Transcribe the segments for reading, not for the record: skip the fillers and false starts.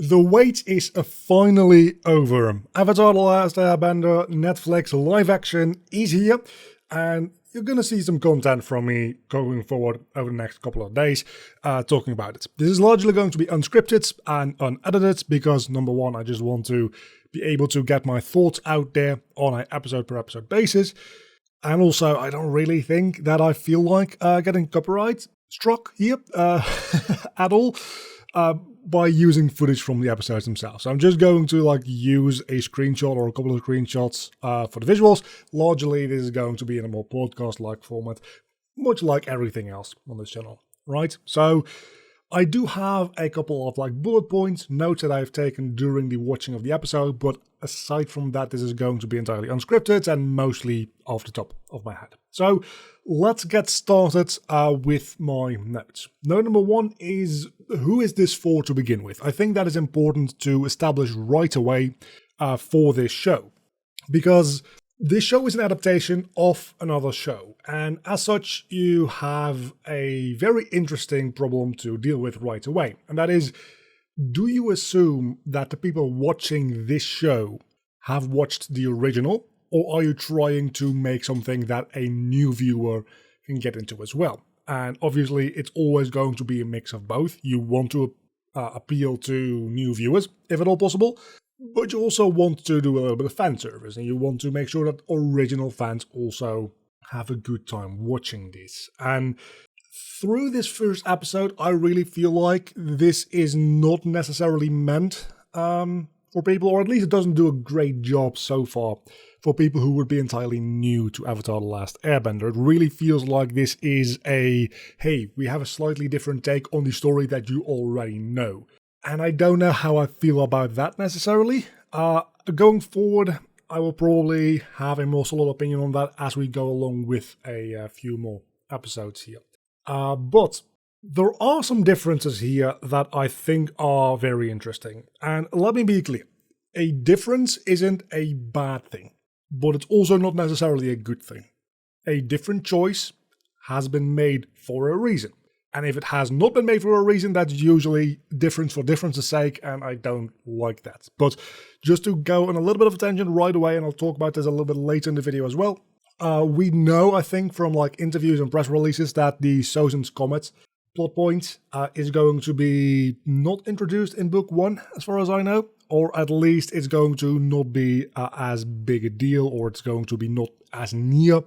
The wait is finally over. Avatar: The Last Airbender Netflix live action is here, and you're gonna see some content from me going forward over the next couple of days talking about it. This is largely going to be unscripted and unedited because, number one, I just want to be able to get my thoughts out there on an episode per episode basis, and also I don't really think that I feel like getting copyright struck here at all. By using footage from the episodes themselves. So I'm just going to use a screenshot or a couple of screenshots for the visuals. Largely, this is going to be in a more podcast-like format, much like everything else on this channel, right? So I do have a couple of bullet points, notes that I've taken during the watching of the episode, but aside from that, this is going to be entirely unscripted and mostly off the top of my head. So let's get started with my notes. Note number one is, who is this for to begin with? I think that is important to establish right away for this show, because this show is an adaptation of another show, and as such, you have a very interesting problem to deal with right away, and that is, do you assume that the people watching this show have watched the original, or are you trying to make something that a new viewer can get into as well? And obviously, it's always going to be a mix of both. You want to appeal to new viewers, if at all possible, but you also want to do a little bit of fan service, and you want to make sure that original fans also have a good time watching this. And through this first episode, I really feel like this is not necessarily meant for people, or at least it doesn't do a great job so far for people who would be entirely new to Avatar: The Last Airbender. It really feels like this is hey, we have a slightly different take on the story that you already know. And I don't know how I feel about that necessarily. Going forward, I will probably have a more solid opinion on that as we go along with a few more episodes here. But there are some differences here that I think are very interesting. And let me be clear. A difference isn't a bad thing, but it's also not necessarily a good thing. A different choice has been made for a reason. And if it has not been made for a reason, that's usually difference for difference's sake, and I don't like that. But just to go on a little bit of a tangent right away, and I'll talk about this a little bit later in the video as well, we know, I think, from interviews and press releases that the Sozin's Comet plot point is going to be not introduced in book 1, as far as I know, or at least it's going to not be as big a deal, or it's going to be not as near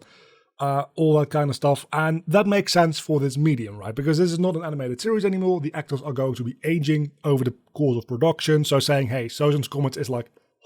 all that kind of stuff. And that makes sense for this medium, right? Because this is not an animated series anymore. The actors are going to be aging over the course of production. So saying, hey, Sozin's Comet is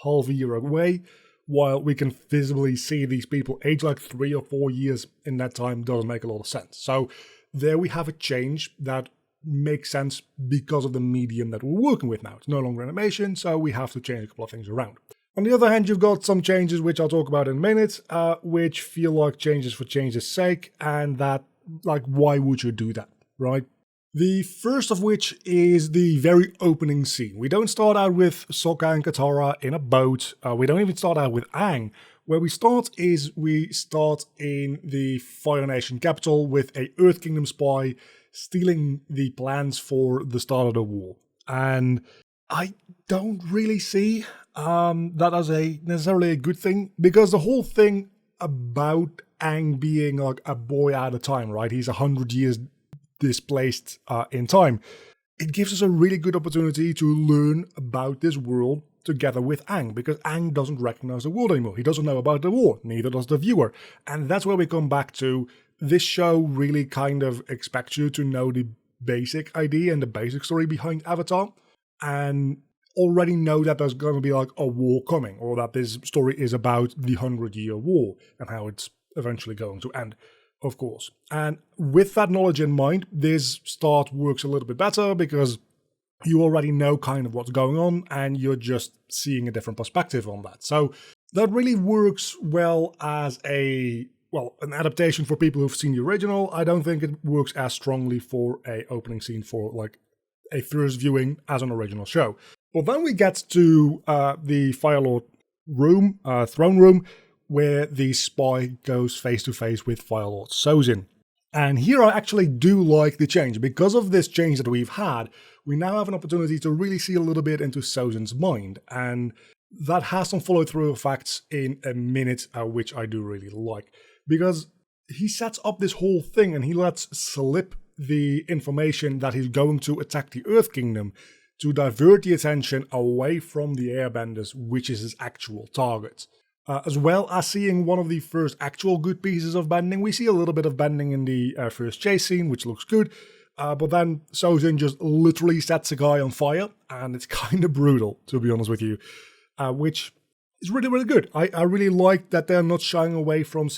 half a year away, while we can visibly see these people age 3 or 4 years in that time, doesn't make a lot of sense. So there we have a change that makes sense because of the medium that we're working with now. It's no longer animation, so we have to change a couple of things around. On the other hand, you've got some changes, which I'll talk about in a minute, which feel like changes for change's sake, and that, why would you do that, right? The first of which is the very opening scene. We don't start out with Sokka and Katara in a boat. We don't even start out with Aang. Where we start in the Fire Nation capital with a Earth Kingdom spy stealing the plans for the start of the war. And I don't really see that as necessarily a good thing, because the whole thing about Aang being a boy at a time, right? He's 100 years displaced in time. It gives us a really good opportunity to learn about this world together with Aang, because Aang doesn't recognize the world anymore. He doesn't know about the war, neither does the viewer. And that's where we come back to, this show really kind of expects you to know the basic idea and the basic story behind Avatar, and already know that there's going to be a war coming, or that this story is about the 100-year war and how it's eventually going to end, of course. And with that knowledge in mind, this start works a little bit better because you already know kind of what's going on and you're just seeing a different perspective on that. So that really works well as an adaptation for people who've seen the original. I don't think it works as strongly for a opening scene for a first viewing as an original show. Well, then we get to the Fire Lord room, throne room, where the spy goes face to face with Fire Lord Sozin. And here I actually do like the change. Because of this change that we've had, we now have an opportunity to really see a little bit into Sojin's mind. And that has some follow-through effects in a minute, which I do really like. Because he sets up this whole thing and he lets slip the information that he's going to attack the Earth Kingdom to divert the attention away from the airbenders, which is his actual target. As well as seeing one of the first actual good pieces of bending. We see a little bit of bending in the first chase scene, which looks good. But then Sojin just literally sets a guy on fire, and it's kind of brutal, to be honest with you. Which is really, really good. I really like that they're not shying away from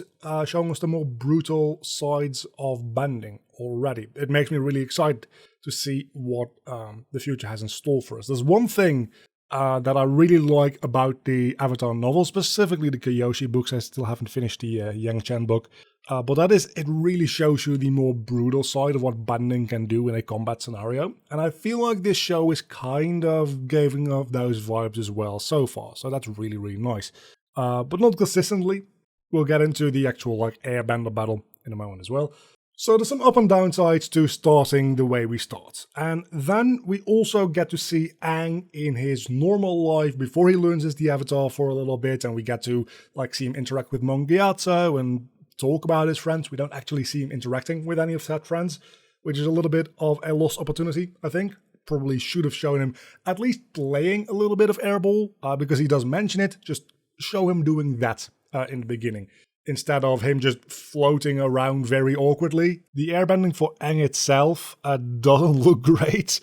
showing us the more brutal sides of bending already. It makes me really excited to see what the future has in store for us. There's one thing that I really like about the Avatar novel, specifically the Kyoshi books. I still haven't finished the Yang Chen book. But that is, it really shows you the more brutal side of what bending can do in a combat scenario. And I feel like this show is kind of giving off those vibes as well so far. So that's really, really nice. But not consistently. We'll get into the actual airbender battle in a moment as well. So there's some up and downsides to starting the way we start. And then we also get to see Aang in his normal life before he learns he's the Avatar for a little bit, and we get to see him interact with Mong Gyatso and talk about his friends. We don't actually see him interacting with any of said friends, which is a little bit of a lost opportunity, I think. Probably should have shown him at least playing a little bit of airball, because he does mention it. Just show him doing that in the beginning, instead of him just floating around very awkwardly. The airbending for Aang itself doesn't look great.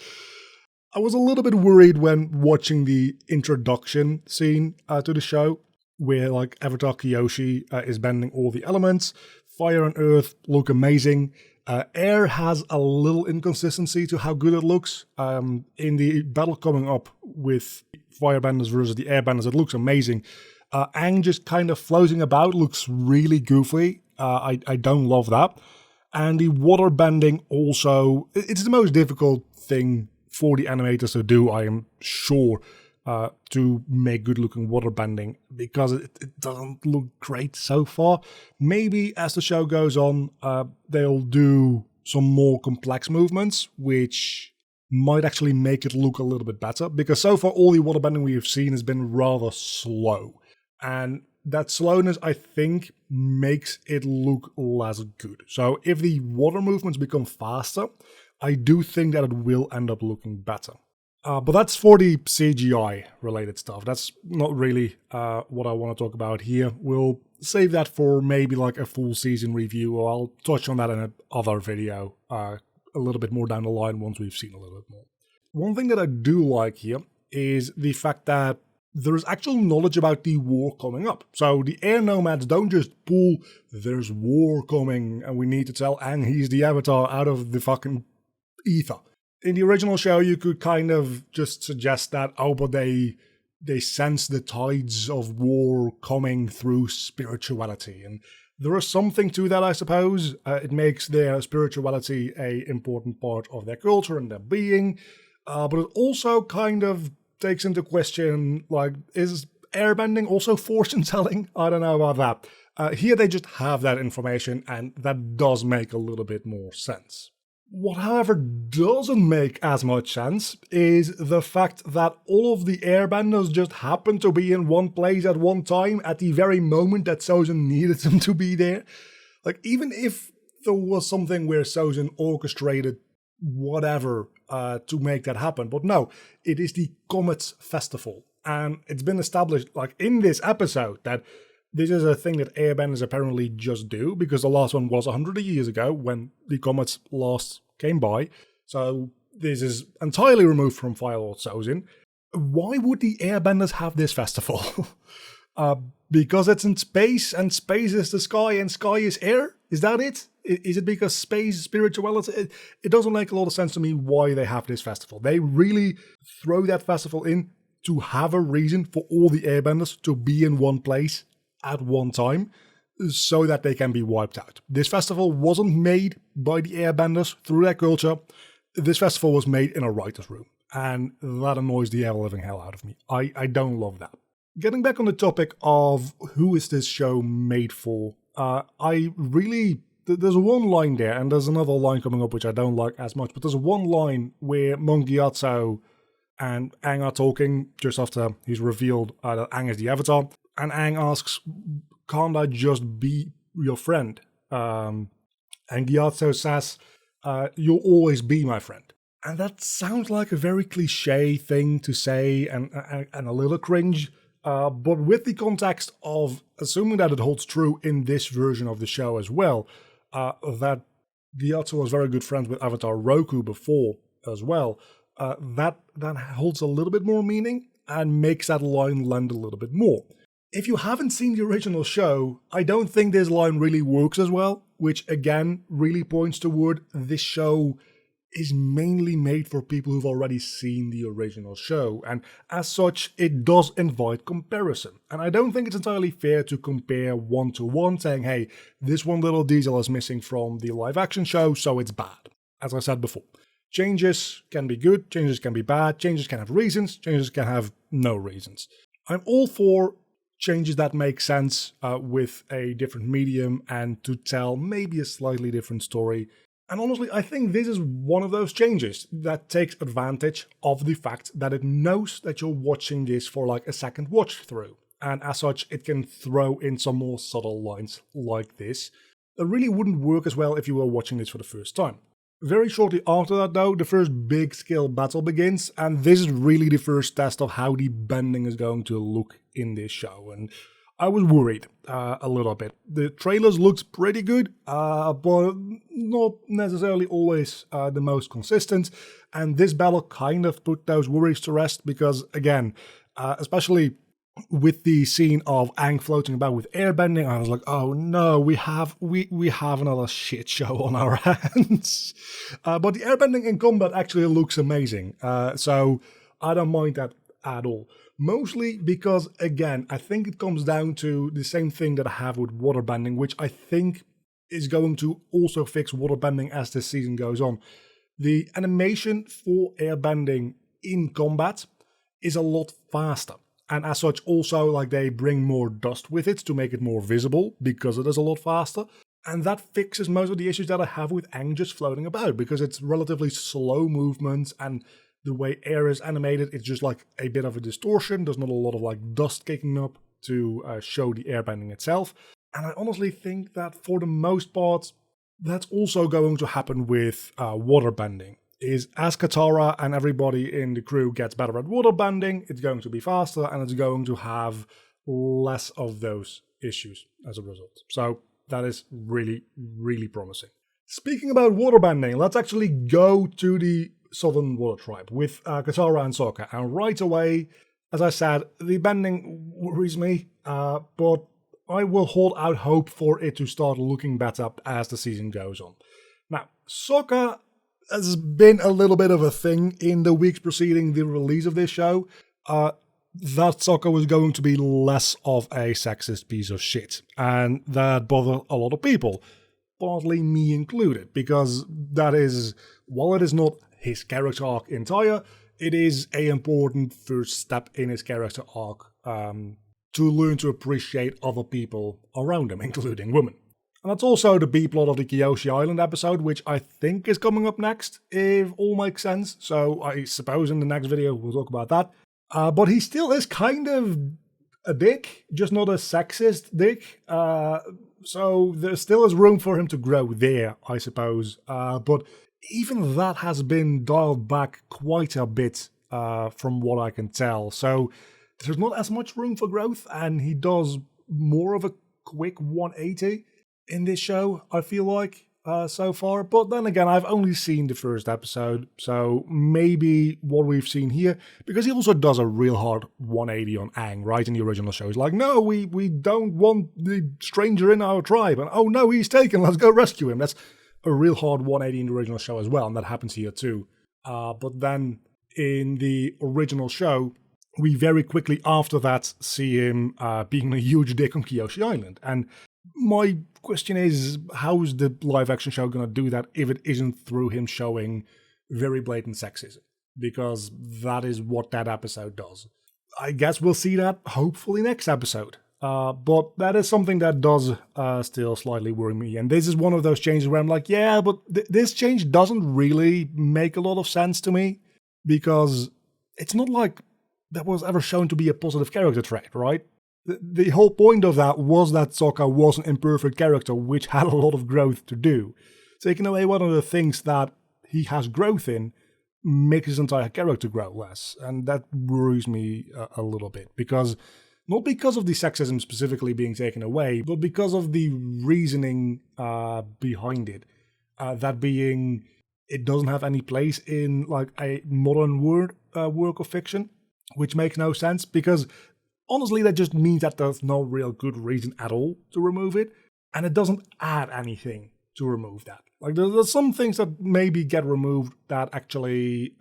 I was a little bit worried when watching the introduction scene to the show, where Avatar Kyoshi is bending all the elements. Fire and earth look amazing. Air has a little inconsistency to how good it looks. In the battle coming up with firebenders versus the airbenders, it looks amazing. Aang just kind of floating about looks really goofy. I don't love that. And the water bending also, it's the most difficult thing for the animators to do, I am sure, to make good looking water bending, because it doesn't look great so far. Maybe as the show goes on, they'll do some more complex movements, which might actually make it look a little bit better, because so far all the water bending we've seen has been rather slow. And that slowness, I think, makes it look less good. So if the water movements become faster, I do think that it will end up looking better. But that's for the CGI related stuff. That's not really what I want to talk about here. We'll save that for maybe a full season review, or I'll touch on that in another video a little bit more down the line once we've seen a little bit more. One thing that I do like here is the fact that there is actual knowledge about the war coming up. So the air nomads don't just pull, there's war coming and we need to tell Aang he's the Avatar out of the fucking ether. In the original show, you could kind of just suggest that, but they sense the tides of war coming through spirituality. And there is something to that, I suppose. It makes their spirituality an important part of their culture and their being. But it also kind of takes into question, is airbending also fortune-telling? I don't know about that. Here they just have that information, and that does make a little bit more sense. What, however, doesn't make as much sense is the fact that all of the airbenders just happen to be in one place at one time at the very moment that Sojin needed them to be there. Even if there was something where Sojin orchestrated whatever to make that happen. But no, it is the Comets Festival. And it's been established in this episode that this is a thing that airbenders apparently just do, because the last one was 100 years ago when the comets last came by. So this is entirely removed from Fire Lord Sojin. Why would the airbenders have this festival? Because it's in space, and space is the sky, and sky is air? Is that it? Is it because space, spirituality? It doesn't make a lot of sense to me why they have this festival. They really throw that festival in to have a reason for all the airbenders to be in one place at one time, so that they can be wiped out. This festival wasn't made by the airbenders through their culture. This festival was made in a writer's room, and that annoys the ever-living hell out of me. I don't love that. Getting back on the topic of who is this show made for, I really there's one line there, and there's another line coming up which I don't like as much, but there's one line where Monk Gyatso and Aang are talking just after he's revealed that Aang is the Avatar, and Aang asks, can't I just be your friend? And Gyatso says, you'll always be my friend. And that sounds like a very cliche thing to say and a little cringe, but with the context of assuming that it holds true in this version of the show as well, that Gyatso was very good friends with Avatar Roku before as well, that holds a little bit more meaning and makes that line land a little bit more. If you haven't seen the original show, I don't think this line really works as well, which again really points toward this show is mainly made for people who've already seen the original show, and as such, it does invite comparison. And I don't think it's entirely fair to compare one-to-one, saying, hey, this one little detail is missing from the live-action show, so it's bad. As I said before, changes can be good, changes can be bad, changes can have reasons, changes can have no reasons. I'm all for changes that make sense with a different medium and to tell maybe a slightly different story. And honestly, I think this is one of those changes that takes advantage of the fact that it knows that you're watching this for like a second watch through. And as such, it can throw in some more subtle lines like this that really wouldn't work as well if you were watching this for the first time. Very shortly after that though, the first big scale battle begins, and this is really the first test of how the bending is going to look in this show. And I was worried a little bit. The trailers looked pretty good, but not necessarily always the most consistent. And this battle kind of put those worries to rest because, again, especially with the scene of Aang floating about with airbending, I was like, oh no, we have another shit show on our hands. But the airbending in combat actually looks amazing, so I don't mind that at all. Mostly because, again, I think it comes down to the same thing that I have with waterbending, which I think is going to also fix waterbending as this season goes on. The animation for airbending in combat is a lot faster. And as such, also, like, they bring more dust with it to make it more visible because it is a lot faster. And that fixes most of the issues that I have with Aang just floating about, because it's relatively slow movements and the way air is animated, it's just like a bit of a distortion. There's not a lot of like dust kicking up to show the airbending itself. And I honestly think that for the most part, that's also going to happen with waterbending. Is as Katara and everybody in the crew gets better at waterbending, it's going to be faster and it's going to have less of those issues as a result. So that is really, really promising. Speaking about waterbending, let's actually go to the Southern Water Tribe with Katara and Sokka. And right away, as I said, the bending worries me, but I will hold out hope for it to start looking better as the season goes on. Now, Sokka has been a little bit of a thing in the weeks preceding the release of this show. That Sokka was going to be less of a sexist piece of shit, and that bothered a lot of people, partly me included, because that is, while it is not his character arc entire, it is an important first step in his character arc to learn to appreciate other people around him, including women. And that's also the B-plot of the Kyoshi Island episode, which I think is coming up next, if all makes sense. So I suppose in the next video we'll talk about that. But he still is kind of a dick, just not a sexist dick. So there still is room for him to grow there, I suppose. But even that has been dialed back quite a bit from what I can tell. So there's not as much room for growth, and he does more of a quick 180 in this show, I feel like, so far. But then again, I've only seen the first episode, so maybe what we've seen here, because he also does a real hard 180 on Aang, right, in the original show. He's like, no, we don't want the stranger in our tribe, and oh no, he's taken, let's go rescue him. That's a real hard 180 in the original show as well, and that happens here too. But then in the original show, we very quickly after that see him being a huge dick on Kyoshi Island. And my question is, how is the live action show going to do that if it isn't through him showing very blatant sexism? Because that is what that episode does. I guess we'll see that hopefully next episode. But that is something that does still slightly worry me. And this is one of those changes where I'm like, yeah, but this change doesn't really make a lot of sense to me, because it's not like that was ever shown to be a positive character trait, right? The whole point of that was that Sokka was an imperfect character which had a lot of growth to do. Taking away one of the things that he has growth in makes his entire character grow less. And that worries me a little bit, because not because of the sexism specifically being taken away, but because of the reasoning behind it. That being, it doesn't have any place in like a modern work of fiction, which makes no sense, because honestly that just means that there's no real good reason at all to remove it, and it doesn't add anything to remove that. Like there's some things that maybe get removed that actually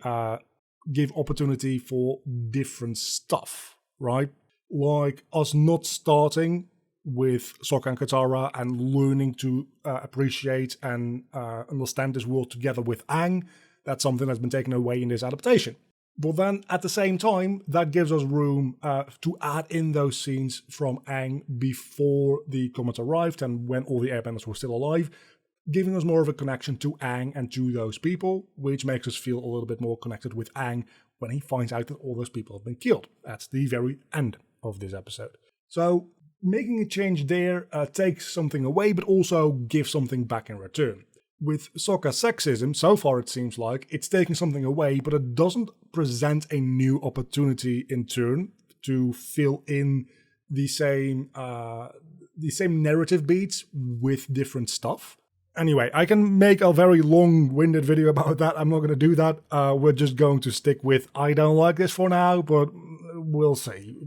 give opportunity for different stuff, right? Like us not starting with Sokka and Katara and learning to appreciate and understand this world together with Aang. That's something that's been taken away in this adaptation. But then at the same time, that gives us room to add in those scenes from Aang before the comet arrived and when all the airbenders were still alive, giving us more of a connection to Aang and to those people, which makes us feel a little bit more connected with Aang when he finds out that all those people have been killed at the very end of this episode. So making a change there takes something away, but also gives something back in return. With Sokka's sexism, so far it seems like it's taking something away, but it doesn't present a new opportunity in turn to fill in the same narrative beats with different stuff. Anyway, I can make a very long-winded video about that. I'm not going to do that. We're just going to stick with I don't like this for now, but we'll see.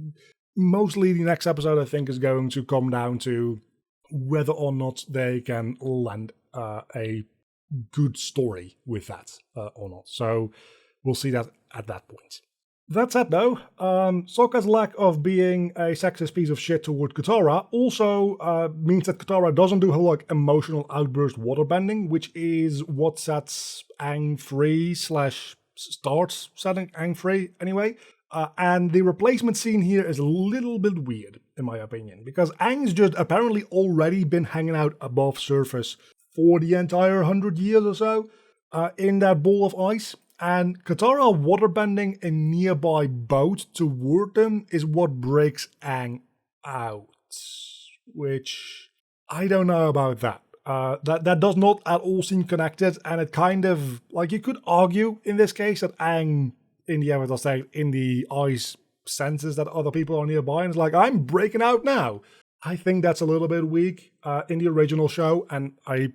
Mostly the next episode, I think, is going to come down to whether or not they can land a good story with that or not. So we'll see that at that point. That said, though, Sokka's lack of being a sexist piece of shit toward Katara also means that Katara doesn't do her like emotional outburst waterbending, which is what sets Aang free / starts setting Aang free anyway. And the replacement scene here is a little bit weird, in my opinion, because Aang's just apparently already been hanging out above surface for the entire 100 years or so in that ball of ice. And Katara waterbending a nearby boat toward them is what breaks Aang out. Which, I don't know about that. That does not at all seem connected, and it kind of, like, you could argue in this case that Aang, in the Avatar state, in the ice, senses that other people are nearby, and it's like, I'm breaking out now. I think that's a little bit weak in the original show, and I'm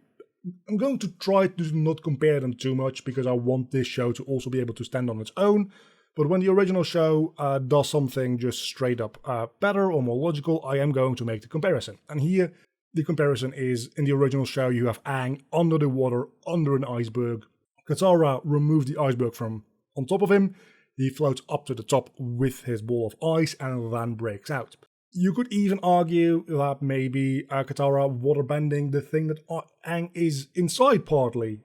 going to try to not compare them too much because I want this show to also be able to stand on its own. But when the original show does something just straight up better or more logical, I am going to make the comparison. And here, the comparison is, in the original show, you have Aang under the water, under an iceberg. Katara removes the iceberg from on top of him. He floats up to the top with his ball of ice and then breaks out. You could even argue that maybe Katara waterbending, the thing that Aang is inside partly,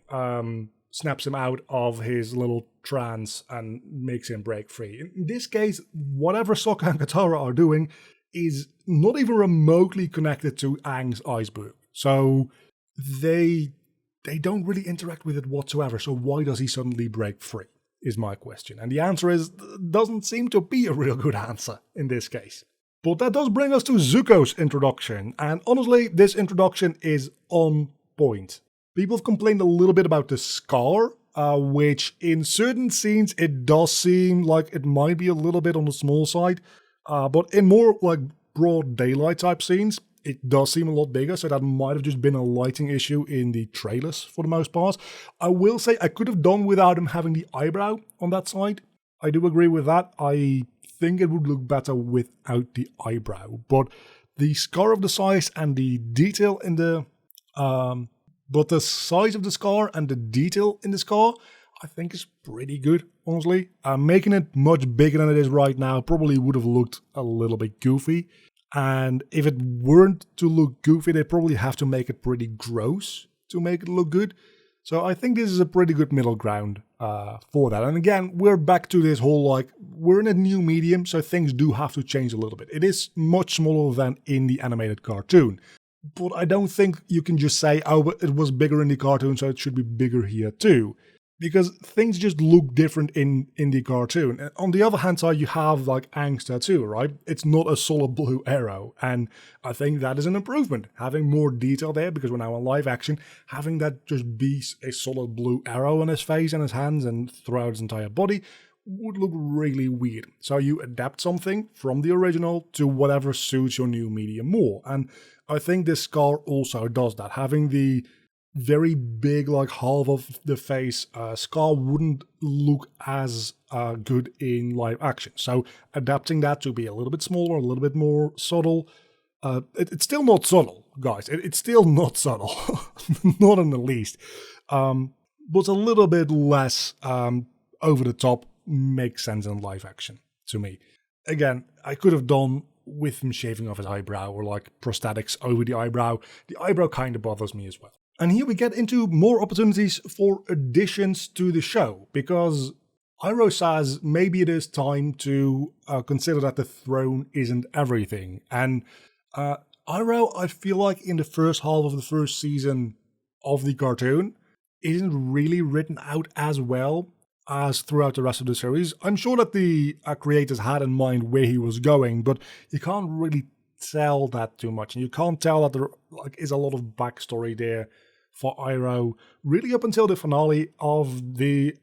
snaps him out of his little trance and makes him break free. In this case, whatever Sokka and Katara are doing is not even remotely connected to Aang's iceberg. So they don't really interact with it whatsoever. So why does he suddenly break free, is my question. And the answer is, doesn't seem to be a real good answer in this case. But that does bring us to Zuko's introduction, and honestly, this introduction is on point. People have complained a little bit about the scar, which in certain scenes it does seem like it might be a little bit on the small side, but in more like broad daylight type scenes, it does seem a lot bigger, so that might have just been a lighting issue in the trailers for the most part. I will say I could have done without him having the eyebrow on that side. I do agree with that. I think it would look better without the eyebrow, but the scar of the size and the detail in the but the size of the scar and the detail in the scar, I think is pretty good, honestly. Making it much bigger than it is right now probably would have looked a little bit goofy, and if it weren't to look goofy, they'd probably have to make it pretty gross to make it look good. So I think this is a pretty good middle ground for that. And again, we're back to this whole, like, we're in a new medium, so things do have to change a little bit. It is much smaller than in the animated cartoon. But I don't think you can just say, oh, but it was bigger in the cartoon, so it should be bigger here too. Because things just look different in the cartoon. And on the other hand side, you have like Aang's tattoo, right? It's not a solid blue arrow. And I think that is an improvement. Having more detail there, because we're now on live action, having that just be a solid blue arrow on his face and his hands and throughout his entire body would look really weird. So you adapt something from the original to whatever suits your new medium more. And I think this scar also does that. Having the very big, like half of the face scar wouldn't look as good in live action. So adapting that to be a little bit smaller, a little bit more subtle. It's still not subtle, guys. It's still not subtle, not in the least. But a little bit less over the top makes sense in live action to me. Again, I could have done with him shaving off his eyebrow or like prosthetics over the eyebrow. The eyebrow kind of bothers me as well. And here we get into more opportunities for additions to the show, because Iroh says maybe it is time to consider that the throne isn't everything. And Iroh, I feel like in the first half of the first season of the cartoon, isn't really written out as well as throughout the rest of the series. I'm sure that the creators had in mind where he was going, but you can't really tell that too much. And you can't tell that there is a lot of backstory there for Iroh, really up until the finale of the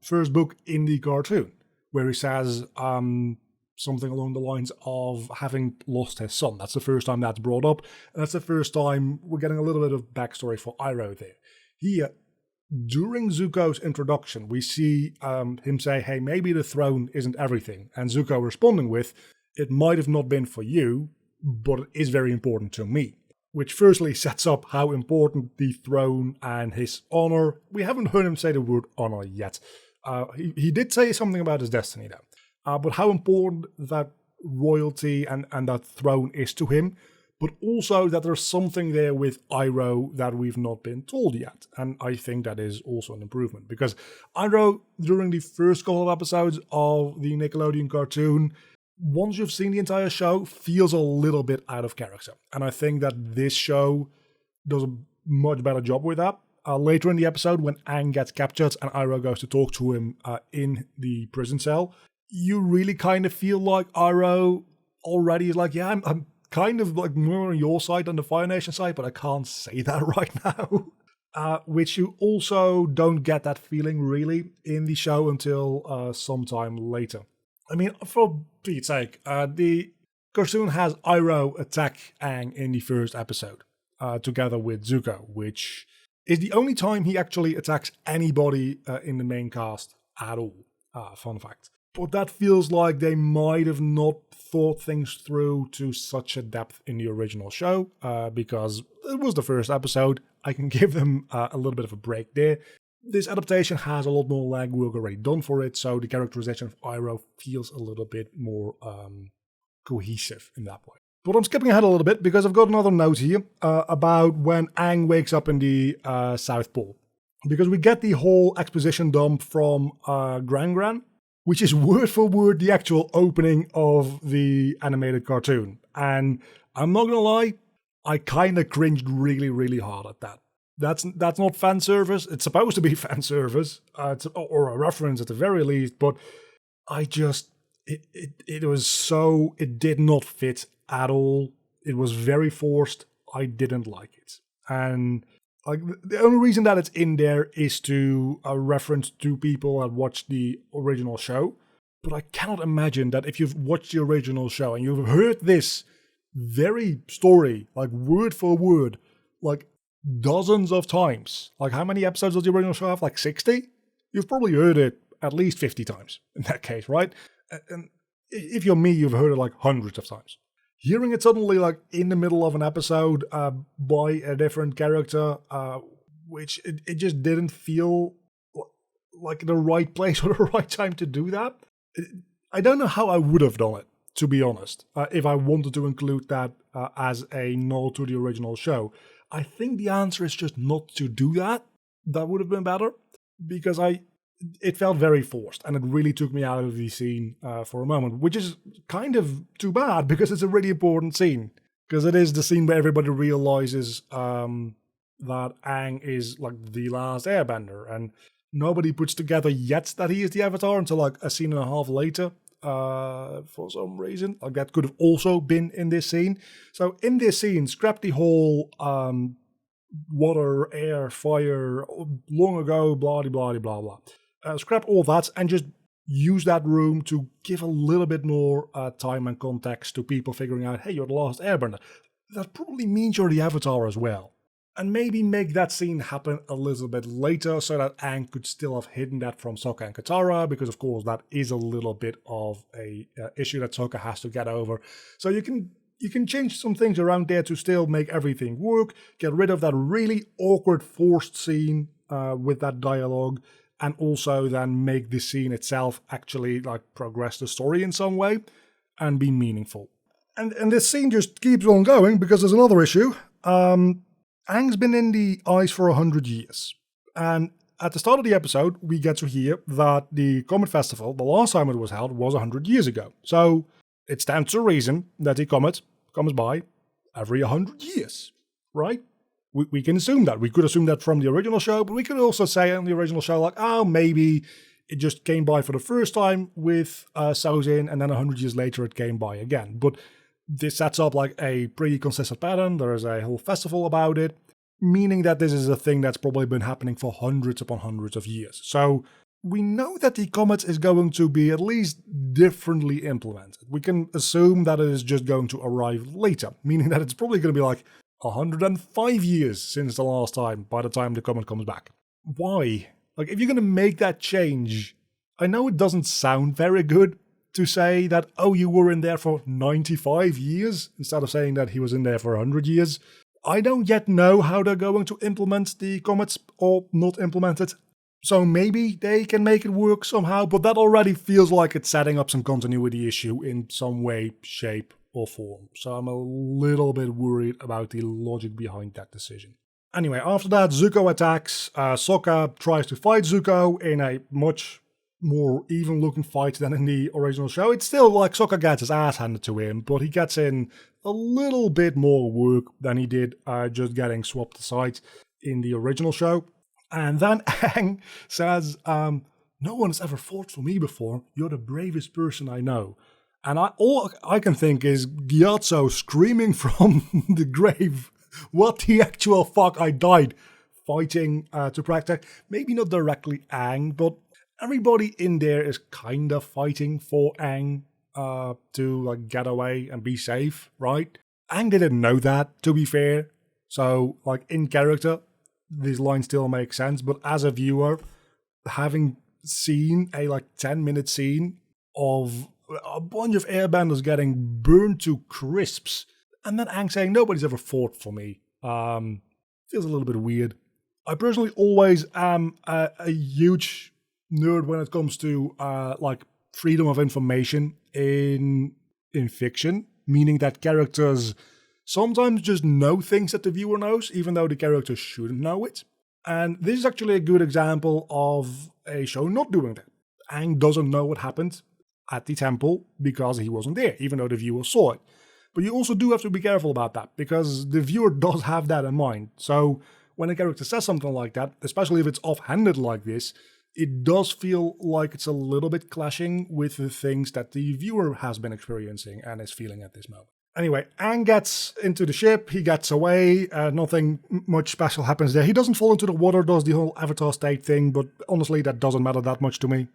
first book in the cartoon, where he says something along the lines of having lost his son. That's the first time that's brought up, and that's the first time we're getting a little bit of backstory for Iroh there. Here, during Zuko's introduction, we see him say, hey, maybe the throne isn't everything, and Zuko responding with, it might have not been for you, but it is very important to me. Which firstly sets up how important the throne and his honor. We haven't heard him say the word honor yet. He did say something about his destiny though. But how important that royalty and that throne is to him, but also that there's something there with Iroh that we've not been told yet. And I think that is also an improvement, because Iroh, during the first couple of episodes of the Nickelodeon cartoon, once you've seen the entire show, feels a little bit out of character. And I think that this show does a much better job with that. Later in the episode, when Aang gets captured and Iroh goes to talk to him in the prison cell, you really kind of feel like Iroh already is like, yeah, I'm kind of like more on your side than the Fire Nation side, but I can't say that right now. Which you also don't get that feeling really in the show until sometime later. I mean, for Pete's sake, the cartoon has Iroh attack Aang in the first episode, together with Zuko, which is the only time he actually attacks anybody in the main cast at all. Fun fact. But that feels like they might have not thought things through to such a depth in the original show, because it was the first episode. I can give them a little bit of a break there. This adaptation has a lot more legwork already done for it, so the characterization of Iroh feels a little bit more cohesive in that way. But I'm skipping ahead a little bit because I've got another note here about when Aang wakes up in the South Pole. Because we get the whole exposition dump from Gran Gran, which is word for word the actual opening of the animated cartoon. And I'm not gonna lie, I kind of cringed really, really hard at that. That's not fan service. It's supposed to be fan service, or a reference at the very least. But I just it was so, it did not fit at all. It was very forced. I didn't like it, and like the only reason that it's in there is to reference to people that watched the original show. But I cannot imagine that if you've watched the original show and you've heard this very story, like word for word, like dozens of times. Like, how many episodes does the original show have? Like 60? You've probably heard it at least 50 times in that case, right? And if you're me, you've heard it like hundreds of times. Hearing it suddenly like in the middle of an episode by a different character, which it just didn't feel like the right place or the right time to do that. I don't know how I would have done it, to be honest, if I wanted to include that as a nod to the original show. I think the answer is just not to do that. that would have been better, because it felt very forced, and it really took me out of the scene for a moment, which is kind of too bad because it's a really important scene. Because it is the scene where everybody realizes that Aang is like the last airbender, and nobody puts together yet that he is the Avatar until like a scene and a half later. For some reason, like that could have also been in this scene. So in this scene, scrap the whole water, air, fire, long ago, blah blah blah blah. Scrap all that and just use that room to give a little bit more time and context to people figuring out, hey, you're the last airbender. That probably means you're the Avatar as well. And maybe make that scene happen a little bit later so that Aang could still have hidden that from Sokka and Katara, because of course that is a little bit of a issue that Sokka has to get over. So you can change some things around there to still make everything work, get rid of that really awkward forced scene with that dialogue, and also then make the scene itself actually like progress the story in some way and be meaningful. And this scene just keeps on going because there's another issue. Aang's been in the ice for 100 years. And at the start of the episode, we get to hear that the Comet Festival, the last time it was held, was 100 years ago. So it stands to reason that the comet comes by every 100 years, right? We can assume that. We could assume that from the original show, but we could also say in the original show, like, oh, maybe it just came by for the first time with Sozin, and then 100 years later it came by again. But this sets up like a pretty consistent pattern. There is a whole festival about it, meaning that this is a thing that's probably been happening for hundreds upon hundreds of years. So we know that the comet is going to be at least differently implemented. We can assume that it is just going to arrive later, meaning that it's probably going to be like 105 years since the last time by the time the comet comes back. Why? Like, if you're going to make that change, I know it doesn't sound very good to say that, oh, you were in there for 95 years, instead of saying that he was in there for 100 years. I don't yet know how they're going to implement the comets or not implement it. So maybe they can make it work somehow, but that already feels like it's setting up some continuity issue in some way, shape, or form. So I'm a little bit worried about the logic behind that decision. Anyway, after that, Zuko attacks. Sokka tries to fight Zuko in a much more even-looking fight than in the original show. It's still like Sokka gets his ass handed to him, but he gets in a little bit more work than he did just getting swapped aside in the original show. And then Aang says, no one has ever fought for me before. You're the bravest person I know. And all I can think is Gyatso screaming from the grave, what the actual fuck, I died fighting to protect. Maybe not directly Aang, but everybody in there is kind of fighting for Aang to like get away and be safe, right? Aang didn't know that, to be fair. So, like, in character, this line still makes sense, but as a viewer, having seen a like 10-minute scene of a bunch of airbenders getting burned to crisps, and then Aang saying nobody's ever fought for me, feels a little bit weird. I personally always am a huge nerd when it comes to like freedom of information in fiction, meaning that characters sometimes just know things that the viewer knows, even though the character shouldn't know it. And this is actually a good example of a show not doing that. Aang doesn't know what happened at the temple because he wasn't there, even though the viewer saw it. But you also do have to be careful about that, because the viewer does have that in mind. So when a character says something like that, especially if it's offhanded like this, it does feel like it's a little bit clashing with the things that the viewer has been experiencing and is feeling at this moment. Anyway, Aang gets into the ship, he gets away, nothing much special happens there. He doesn't fall into the water, does the whole Avatar state thing, but honestly that doesn't matter that much to me.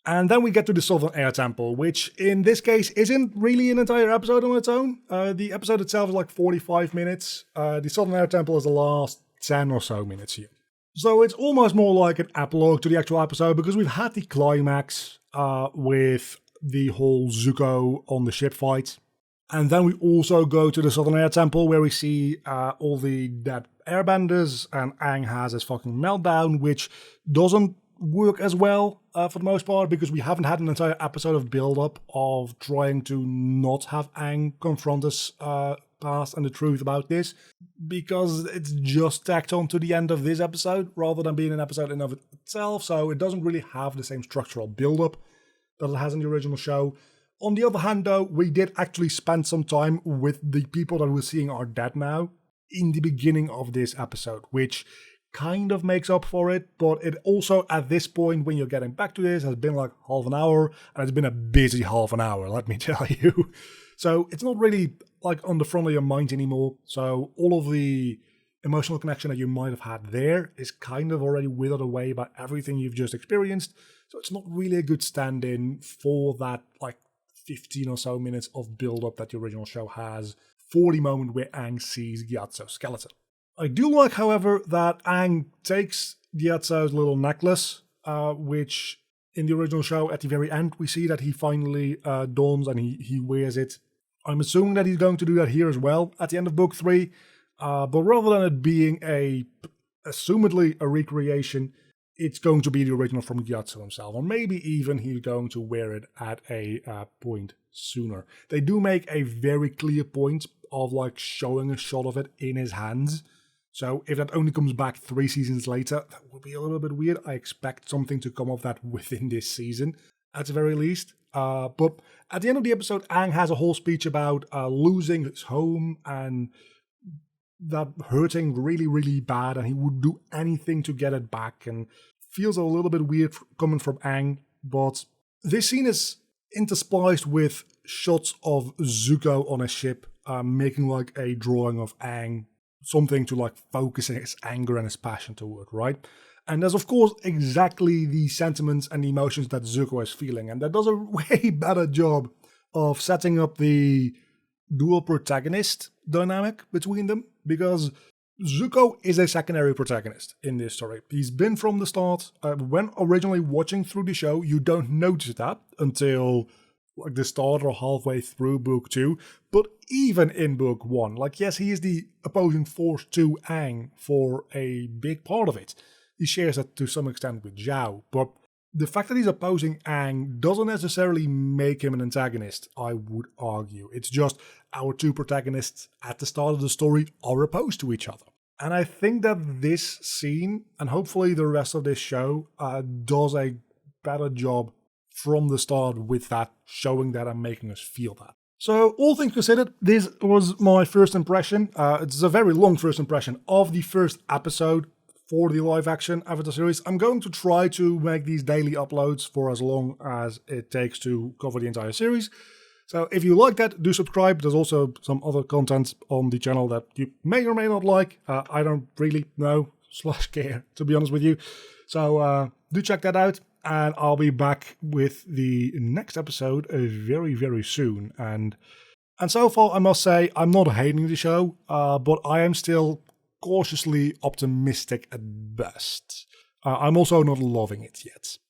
And then we get to the Southern Air Temple, which in this case isn't really an entire episode on its own. The episode itself is like 45 minutes. The Southern Air Temple is the last 10 or so minutes here. So it's almost more like an epilogue to the actual episode, because we've had the climax with the whole Zuko on the ship fight. And then we also go to the Southern Air Temple, where we see all the dead airbenders, and Aang has his fucking meltdown, which doesn't work as well for the most part, because we haven't had an entire episode of build-up of trying to not have Aang confront us past and the truth about this. because it's just tacked on to the end of this episode rather than being an episode in of itself, so it doesn't really have the same structural build-up that it has in the original show. On the other hand, though, we did actually spend some time with the people that we're seeing are dead now in the beginning of this episode, which kind of makes up for it, but it also, at this point, when you're getting back to this, has been like half an hour, and it's been a busy half an hour, let me tell you. So it's not really like on the front of your mind anymore, so all of the emotional connection that you might have had there is kind of already withered away by everything you've just experienced, so it's not really a good stand-in for that like 15 or so minutes of build-up that the original show has for the moment where Aang sees Gyatso's skeleton. I do like, however, that Aang takes Gyatso's little necklace, which in the original show at the very end we see that he finally dons and he wears it. I'm assuming that he's going to do that here as well at the end of book 3, but rather than it being assumedly a recreation, it's going to be the original from Gyatso himself, or maybe even he's going to wear it at a point sooner. They do make a very clear point of like showing a shot of it in his hands, so if that only comes back 3 seasons later, that would be a little bit weird. I expect something to come of that within this season, at the very least. But at the end of the episode, Aang has a whole speech about losing his home and that hurting really, really bad, and he would do anything to get it back, and feels a little bit weird coming from Aang, but this scene is interspliced with shots of Zuko on a ship, making like a drawing of Aang, something to like focus his anger and his passion toward, right? And there's of course exactly the sentiments and emotions that Zuko is feeling, and that does a way better job of setting up the dual protagonist dynamic between them, because Zuko is a secondary protagonist in this story. He's been from the start. When originally watching through the show, you don't notice that until like the start or halfway through book 2. But even in book 1, like yes, he is the opposing force to Aang for a big part of it. He shares that to some extent with Zhao, but the fact that he's opposing Aang doesn't necessarily make him an antagonist, I would argue. It's just our two protagonists at the start of the story are opposed to each other. And I think that this scene, and hopefully the rest of this show, does a better job from the start with that, showing that and making us feel that. So, all things considered, this was my first impression. It's a very long first impression of the first episode for the live-action Avatar series. I'm going to try to make these daily uploads for as long as it takes to cover the entire series. So if you like that, do subscribe. There's also some other content on the channel that you may or may not like. I don't really know / care, to be honest with you. So do check that out. And I'll be back with the next episode very, very soon. And so far, I must say, I'm not hating the show, but I am still cautiously optimistic at best. I'm also not loving it yet.